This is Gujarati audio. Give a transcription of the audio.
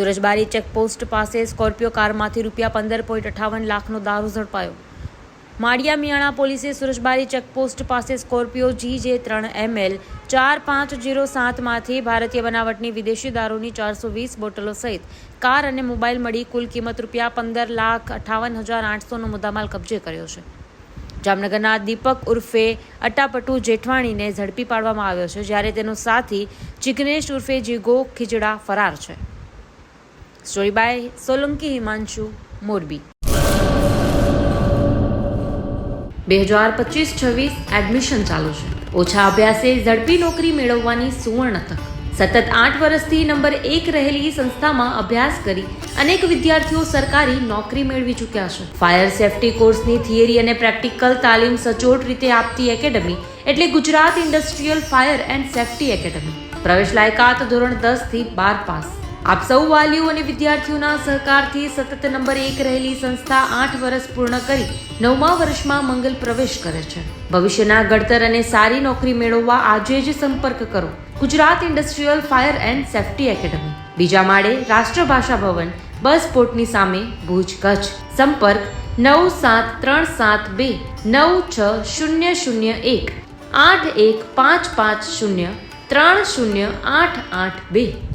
સુરજબારી ચેકપોસ્ટ પાસે સ્કોર્પિયો કારમાંથી ₹15.58 લાખનો દારૂ ઝડપાયો. માળિયા મિયાણા પોલીસે સુરજબારી ચેકપોસ્ટ પાસે સ્કોર્પિયો GJ3ML 4507માંથી ભારતીય બનાવટની વિદેશી દારૂની 420 બોટલો સહિત કાર અને મોબાઈલ મળી કુલ કિંમત ₹15,58,800નો મુદ્દામાલ કબજે કર્યો છે. જામનગરના દીપક ઉર્ફે અટાપટુ જેઠવાણીને ઝડપી પાડવામાં આવ્યો છે, જ્યારે તેનો સાથી ચિગ્નેશ ઉર્ફે જીગો ખીજડા ફરાર છે. Story by Solanki Himanshu, Morbi. 2025-26 admission ચાલુ છે. ઓછા અભ્યાસે ઝડપી નોકરી મેળવવાની સુવર્ણ તક. સતત 8 વર્ષથી નંબર 1 રહેલી સંસ્થામાં અભ્યાસ કરી અનેક વિદ્યાર્થીઓ સરકારી નોકરી મેળવી ચૂક્યા છે. ફાયર સેફટી કોર્સની થિયરી અને પ્રેક્ટિકલ તાલીમ સચોટ રીતે આપતી એકેડમી એટલે Gujarat industrial fire and safety academy. પ્રવેશ લાયકાત ધોરણ 10 થી 12 પાસ. આપ સૌ વાલીઓ અને વિદ્યાર્થીઓના સહકારથી સતત નંબર 1 રહેલી સંસ્થા 8 વર્ષ પૂર્ણ કરી 9મા વર્ષમાં મંગલ પ્રવેશ કરે છે. ભવિષ્યના ઘડતર અને સારી નોકરી મેળવવા આજે જ સંપર્ક કરો Gujarat industrial fire and safety academy, બીજા માળે રાષ્ટ્રભાષા ભવન, બસ પોર્ટની સામે, ભુજ, કચ્છ. સંપર્ક 9737296001 8155030882.